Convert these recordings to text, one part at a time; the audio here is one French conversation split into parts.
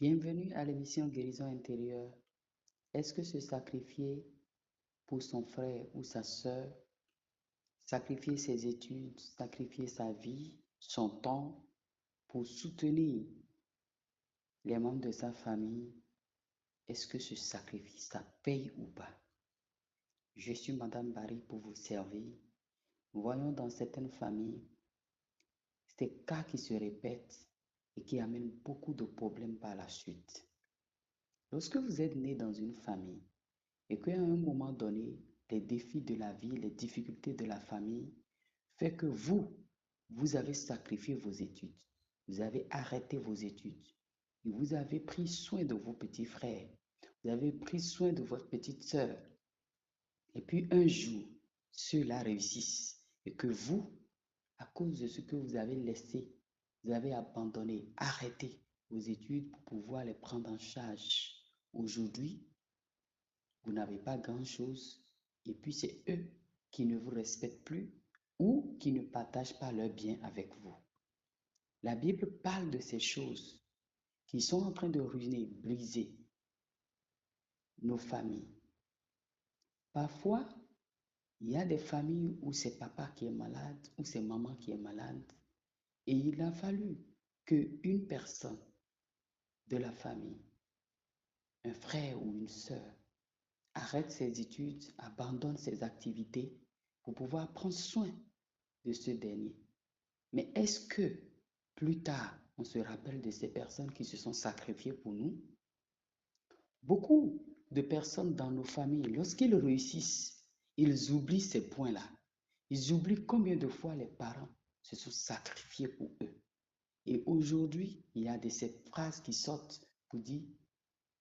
Bienvenue à l'émission Guérison intérieure. Est-ce que se sacrifier pour son frère ou sa sœur, sacrifier ses études, sacrifier sa vie, son temps pour soutenir les membres de sa famille, est-ce que ce sacrifice, ça paye ou pas? Je suis Madame Barry pour vous servir. Nous voyons dans certaines familles ces cas qui se répètent et qui amènent beaucoup de problèmes par la suite. Lorsque vous êtes né dans une famille, et qu'à un moment donné, les défis de la vie, les difficultés de la famille fait que vous avez sacrifié vos études, vous avez arrêté vos études, et vous avez pris soin de vos petits frères, vous avez pris soin de votre petite sœur, et puis un jour, ceux-là réussissent, et que vous, à cause de ce que vous avez laissé, vous avez abandonné, arrêté vos études pour pouvoir les prendre en charge. Aujourd'hui, vous n'avez pas grand-chose, et puis c'est eux qui ne vous respectent plus ou qui ne partagent pas leurs biens avec vous. La Bible parle de ces choses qui sont en train de ruiner, briser nos familles. Parfois, il y a des familles où c'est papa qui est malade ou c'est maman qui est malade, et il a fallu qu'une personne de la famille, un frère ou une sœur, arrête ses études, abandonne ses activités pour pouvoir prendre soin de ce dernier. Mais est-ce que plus tard, on se rappelle de ces personnes qui se sont sacrifiées pour nous? Beaucoup de personnes dans nos familles, lorsqu'ils réussissent, ils oublient ces points-là. Ils oublient combien de fois les parents se sont sacrifiés pour eux. Et aujourd'hui, il y a ces phrases qui sortent pour dire,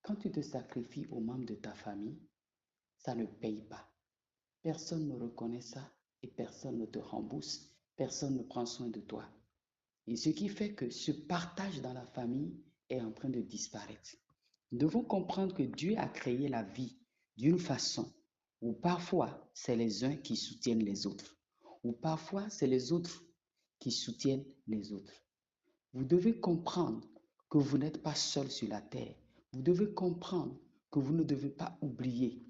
quand tu te sacrifies aux membres de ta famille, ça ne paye pas. Personne ne reconnaît ça et personne ne te rembourse, personne ne prend soin de toi. Et ce qui fait que ce partage dans la famille est en train de disparaître. Nous devons comprendre que Dieu a créé la vie d'une façon où parfois c'est les uns qui soutiennent les autres, ou parfois c'est les autres qui soutiennent les autres. Vous devez comprendre que vous n'êtes pas seul sur la terre. Vous devez comprendre que vous ne devez pas oublier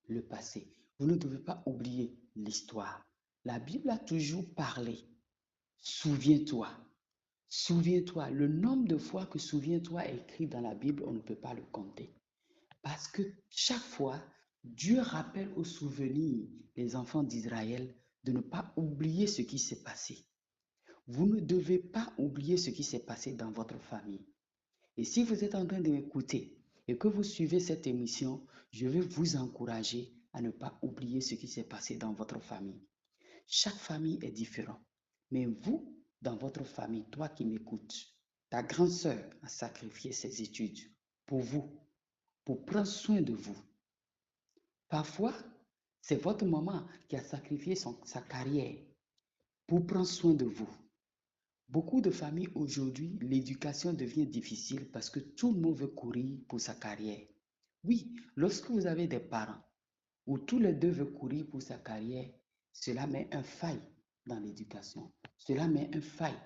le passé. Vous ne devez pas oublier l'histoire. La Bible a toujours parlé. Souviens-toi. Souviens-toi. Le nombre de fois que souviens-toi est écrit dans la Bible, on ne peut pas le compter. Parce que chaque fois, Dieu rappelle au souvenir les enfants d'Israël de ne pas oublier ce qui s'est passé. Vous ne devez pas oublier ce qui s'est passé dans votre famille. Et si vous êtes en train de m'écouter et que vous suivez cette émission, je vais vous encourager à ne pas oublier ce qui s'est passé dans votre famille. Chaque famille est différente. Mais vous, dans votre famille, toi qui m'écoutes, ta grande sœur a sacrifié ses études pour vous, pour prendre soin de vous. Parfois, c'est votre maman qui a sacrifié sa carrière pour prendre soin de vous. Beaucoup de familles aujourd'hui, l'éducation devient difficile parce que tout le monde veut courir pour sa carrière. Oui, lorsque vous avez des parents où tous les deux veulent courir pour sa carrière, cela met un faille dans l'éducation. Cela met un faille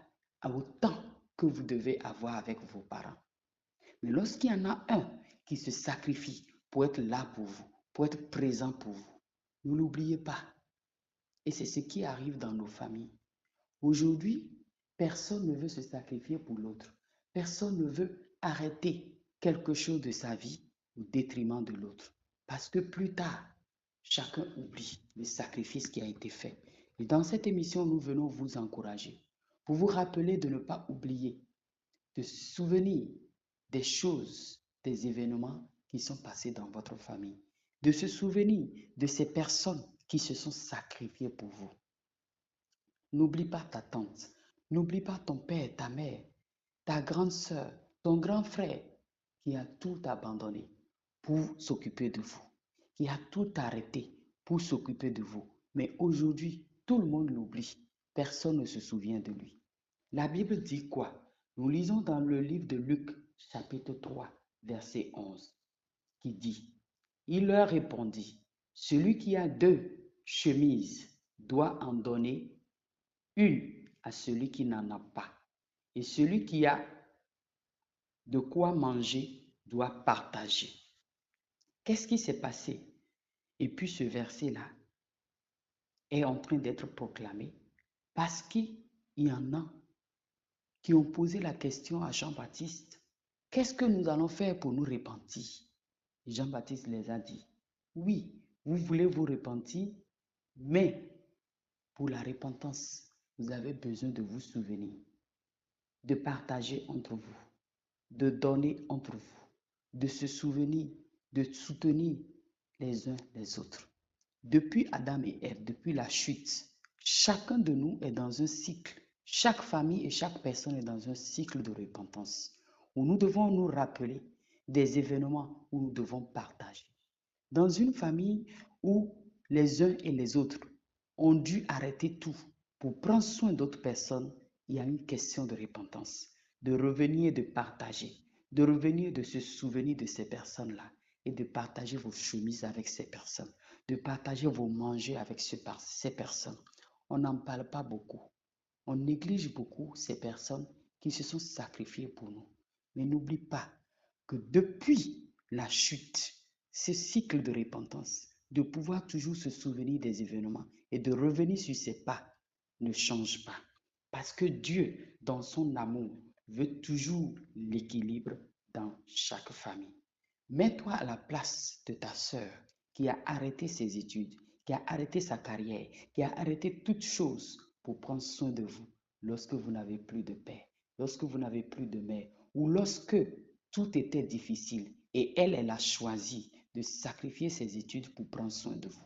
au temps que vous devez avoir avec vos parents. Mais lorsqu'il y en a un qui se sacrifie pour être là pour vous, pour être présent pour vous, ne l'oubliez pas. Et c'est ce qui arrive dans nos familles. Aujourd'hui, personne ne veut se sacrifier pour l'autre. Personne ne veut arrêter quelque chose de sa vie au détriment de l'autre. Parce que plus tard, chacun oublie le sacrifice qui a été fait. Et dans cette émission, nous venons vous encourager, pour vous rappeler de ne pas oublier, de se souvenir des choses, des événements qui sont passés dans votre famille, de se souvenir de ces personnes qui se sont sacrifiées pour vous. N'oublie pas ta tante, n'oublie pas ton père, ta mère, ta grande sœur, ton grand frère qui a tout abandonné pour s'occuper de vous, qui a tout arrêté pour s'occuper de vous. Mais aujourd'hui, tout le monde l'oublie. Personne ne se souvient de lui. La Bible dit quoi? Nous lisons dans le livre de Luc, chapitre 3, verset 11, qui dit, il leur répondit, celui qui a deux chemises doit en donner une à celui qui n'en a pas. Et celui qui a de quoi manger doit partager. Qu'est-ce qui s'est passé? Et puis ce verset-là est en train d'être proclamé parce qu'il y en a qui ont posé la question à Jean-Baptiste, qu'est-ce que nous allons faire pour nous repentir? Jean-Baptiste les a dit, oui, vous voulez vous repentir, mais pour la repentance, vous avez besoin de vous souvenir, de partager entre vous, de donner entre vous, de se souvenir, de soutenir les uns les autres. Depuis Adam et Ève, depuis la chute, chacun de nous est dans un cycle. Chaque famille et chaque personne est dans un cycle de repentance où nous devons nous rappeler des événements où nous devons partager. Dans une famille où les uns et les autres ont dû arrêter tout pour prendre soin d'autres personnes, il y a une question de repentance, de revenir, de partager, de revenir, de se souvenir de ces personnes-là et de partager vos chemises avec ces personnes, de partager vos manger avec ces personnes. On n'en parle pas beaucoup. On néglige beaucoup ces personnes qui se sont sacrifiées pour nous. Mais n'oublie pas que depuis la chute, ce cycle de repentance, de pouvoir toujours se souvenir des événements et de revenir sur ses pas ne change pas. Parce que Dieu, dans son amour, veut toujours l'équilibre dans chaque famille. Mets-toi à la place de ta sœur qui a arrêté ses études, qui a arrêté sa carrière, qui a arrêté toute chose pour prendre soin de vous lorsque vous n'avez plus de père, lorsque vous n'avez plus de mère, ou lorsque tout était difficile et elle a choisi de sacrifier ses études pour prendre soin de vous.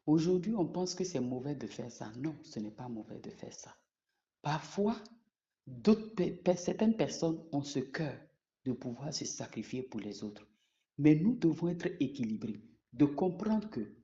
Aujourd'hui, on pense que c'est mauvais de faire ça. Non, ce n'est pas mauvais de faire ça. Parfois, certaines personnes ont ce cœur de pouvoir se sacrifier pour les autres. Mais nous devons être équilibrés, de comprendre que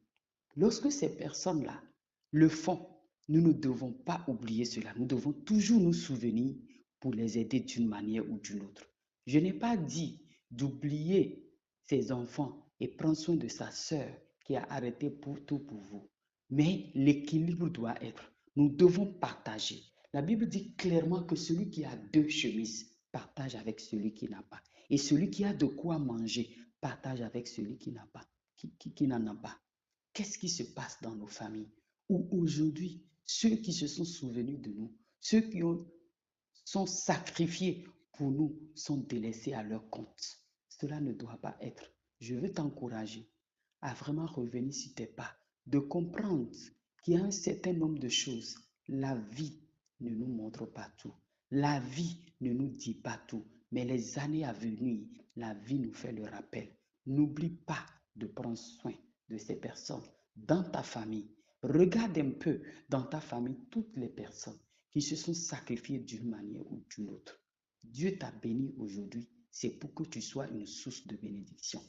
lorsque ces personnes-là le font, nous ne devons pas oublier cela. Nous devons toujours nous souvenir pour les aider d'une manière ou d'une autre. Je n'ai pas dit d'oublier ses enfants et prendre soin de sa sœur qui a arrêté pour tout pour vous. Mais l'équilibre doit être. Nous devons partager. La Bible dit clairement que celui qui a deux chemises partage avec celui qui n'a pas. Et celui qui a de quoi manger partage avec celui qui n'a pas, qui n'en a pas. Qu'est-ce qui se passe dans nos familles où aujourd'hui, ceux qui se sont souvenus de nous, ceux qui sont sacrifiés pour nous, sont délaissés à leur compte? Cela ne doit pas être. Je veux t'encourager à vraiment revenir sur tes pas, de comprendre qu'il y a un certain nombre de choses. La vie ne nous montre pas tout. La vie ne nous dit pas tout. Mais les années à venir, la vie nous fait le rappel. N'oublie pas de prendre soin de ces personnes dans ta famille. Regarde un peu dans ta famille toutes les personnes qui se sont sacrifiées d'une manière ou d'une autre. Dieu t'a béni aujourd'hui, c'est pour que tu sois une source de bénédiction.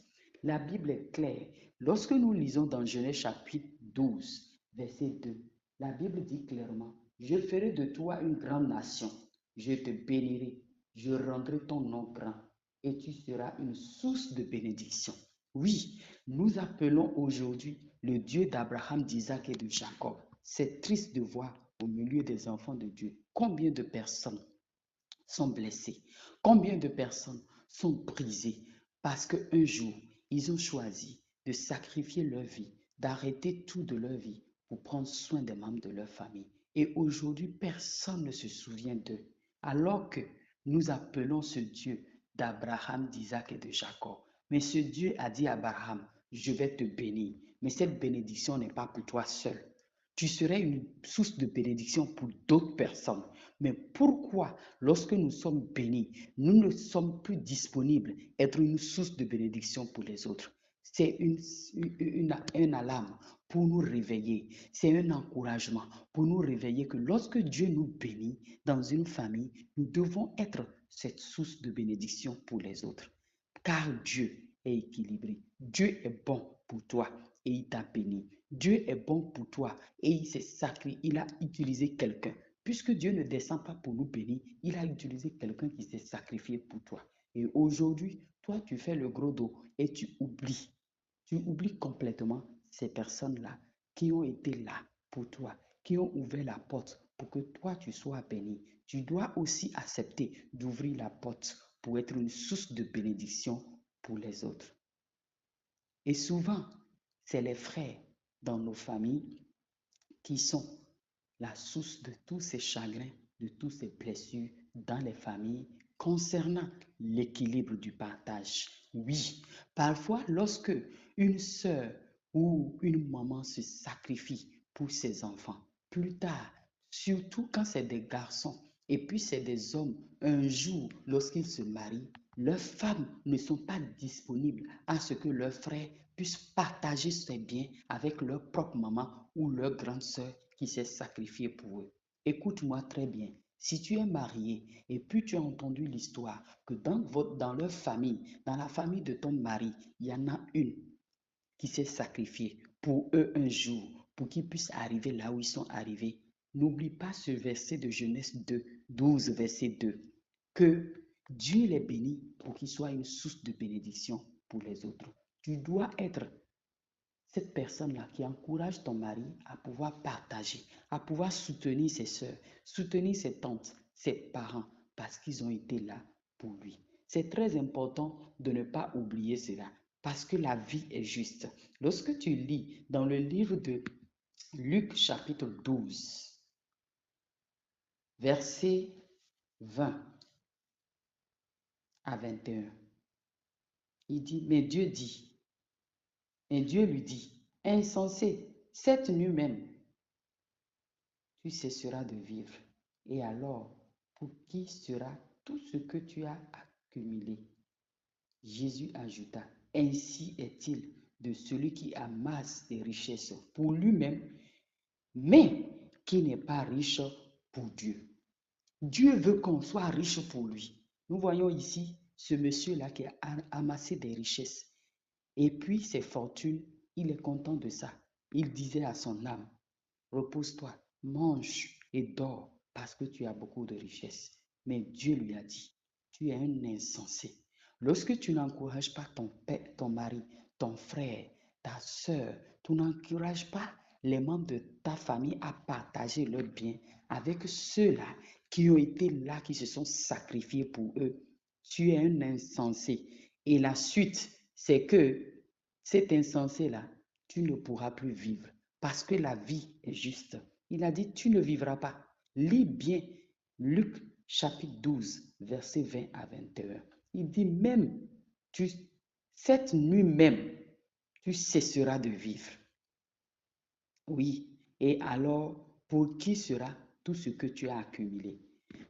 La Bible est claire. Lorsque nous lisons dans Genèse chapitre 12, verset 2, la Bible dit clairement, je ferai de toi une grande nation, je te bénirai, je rendrai ton nom grand et tu seras une source de bénédiction. Oui, nous appelons aujourd'hui le Dieu d'Abraham, d'Isaac et de Jacob. C'est triste de voir au milieu des enfants de Dieu combien de personnes sont blessées, combien de personnes sont brisées parce qu'un jour, ils ont choisi de sacrifier leur vie, d'arrêter tout de leur vie pour prendre soin des membres de leur famille. Et aujourd'hui, personne ne se souvient d'eux. Alors que nous appelons ce Dieu d'Abraham, d'Isaac et de Jacob. Mais ce Dieu a dit à Abraham, je vais te bénir. Mais cette bénédiction n'est pas pour toi seul. Tu serais une source de bénédiction pour d'autres personnes. Mais pourquoi, lorsque nous sommes bénis, nous ne sommes plus disponibles à être une source de bénédiction pour les autres? C'est un alarme pour nous réveiller. C'est un encouragement pour nous réveiller que lorsque Dieu nous bénit dans une famille, nous devons être cette source de bénédiction pour les autres. Car Dieu est équilibré. Dieu est bon pour toi et il t'a béni. Dieu est bon pour toi et il s'est sacré. Il a utilisé quelqu'un. Puisque Dieu ne descend pas pour nous bénir, il a utilisé quelqu'un qui s'est sacrifié pour toi. Et aujourd'hui, toi, tu fais le gros dos et tu oublies. Tu oublies complètement ces personnes-là qui ont été là pour toi, qui ont ouvert la porte pour que toi, tu sois béni. tu dois aussi accepter d'ouvrir la porte pour être une source de bénédiction pour les autres. Et souvent, c'est les frères dans nos familles qui sont la source de tous ces chagrins, de toutes ces blessures dans les familles concernant l'équilibre du partage. Oui, parfois lorsque une sœur ou une maman se sacrifie pour ses enfants, plus tard, surtout quand c'est des garçons et puis c'est des hommes, un jour lorsqu'ils se marient, leurs femmes ne sont pas disponibles à ce que leurs frères puissent partager ses biens avec leur propre maman ou leur grande sœur qui s'est sacrifiée pour eux. Écoute-moi très bien. Si tu es marié et puis tu as entendu l'histoire que dans leur famille, dans la famille de ton mari, il y en a une qui s'est sacrifiée pour eux un jour, pour qu'ils puissent arriver là où ils sont arrivés, n'oublie pas ce verset de Genèse 2, 12, verset 2, que Dieu les bénit pour qu'ils soient une source de bénédiction pour les autres. Tu dois être cette personne-là qui encourage ton mari à pouvoir partager, à pouvoir soutenir ses soeurs, soutenir ses tantes, ses parents, parce qu'ils ont été là pour lui. C'est très important de ne pas oublier cela, parce que la vie est juste. Lorsque tu lis dans le livre de Luc chapitre 12, verset 20 à 21, il dit, mais Dieu lui dit, insensé, cette nuit même, tu cesseras de vivre. Et alors, pour qui sera tout ce que tu as accumulé? Jésus ajouta, ainsi est-il de celui qui amasse des richesses pour lui-même, mais qui n'est pas riche pour Dieu. Dieu veut qu'on soit riche pour lui. Nous voyons ici ce monsieur-là qui a amassé des richesses. Et puis ses fortunes, il est content de ça. Il disait à son âme, repose-toi, mange et dors parce que tu as beaucoup de richesses. Mais Dieu lui a dit, tu es un insensé. Lorsque tu n'encourages pas ton père, ton mari, ton frère, ta soeur, tu n'encourages pas les membres de ta famille à partager leurs biens avec ceux-là qui ont été là, qui se sont sacrifiés pour eux, tu es un insensé. Et la suite, c'est que cet insensé-là, tu ne pourras plus vivre parce que la vie est juste. Il a dit, tu ne vivras pas. Lis bien Luc chapitre 12, verset 20 à 21. Il dit même, cette nuit même, tu cesseras de vivre. Oui, et alors, pour qui sera tout ce que tu as accumulé?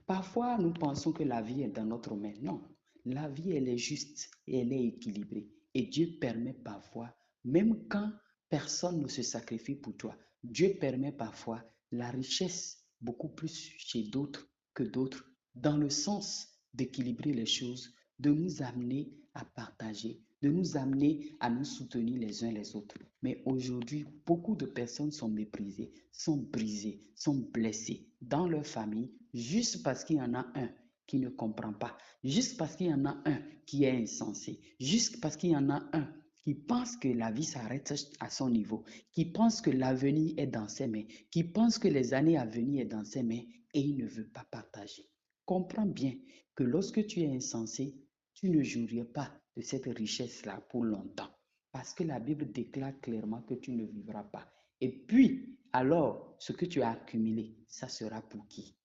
Parfois, nous pensons que la vie est dans notre main. Non, la vie, elle est juste et elle est équilibrée. Et Dieu permet parfois, même quand personne ne se sacrifie pour toi, Dieu permet parfois la richesse beaucoup plus chez d'autres que d'autres, dans le sens d'équilibrer les choses, de nous amener à partager, de nous amener à nous soutenir les uns les autres. Mais aujourd'hui, beaucoup de personnes sont méprisées, sont brisées, sont blessées dans leur famille, juste parce qu'il y en a un qui ne comprend pas, juste parce qu'il y en a un qui est insensé, juste parce qu'il y en a un qui pense que la vie s'arrête à son niveau, qui pense que l'avenir est dans ses mains, qui pense que les années à venir est dans ses mains et il ne veut pas partager. Comprends bien que lorsque tu es insensé, tu ne jouiras pas de cette richesse-là pour longtemps. Parce que la Bible déclare clairement que tu ne vivras pas. Et puis, alors, ce que tu as accumulé, ça sera pour qui?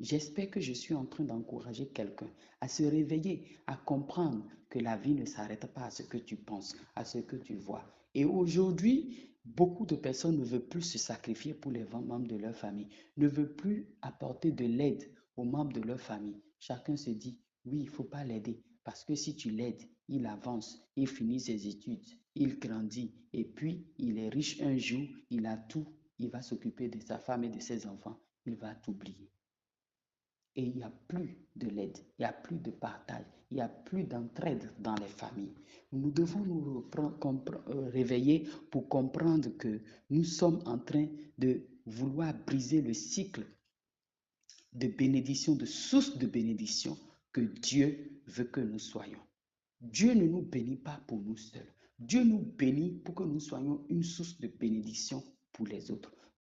J'espère que je suis en train d'encourager quelqu'un à se réveiller, à comprendre que la vie ne s'arrête pas à ce que tu penses, à ce que tu vois. Et aujourd'hui, beaucoup de personnes ne veulent plus se sacrifier pour les membres de leur famille, ne veulent plus apporter de l'aide aux membres de leur famille. Chacun se dit, oui, il ne faut pas l'aider, parce que si tu l'aides, il avance, il finit ses études, il grandit, et puis il est riche un jour, il a tout, il va s'occuper de sa femme et de ses enfants, il va t'oublier. Et il n'y a plus de l'aide, il n'y a plus de partage, il n'y a plus d'entraide dans les familles. Nous devons nous réveiller pour comprendre que nous sommes en train de vouloir briser le cycle de bénédiction, de source de bénédiction que Dieu veut que nous soyons. Dieu ne nous bénit pas pour nous seuls. Dieu nous bénit pour que nous soyons une source de bénédiction pour les autres.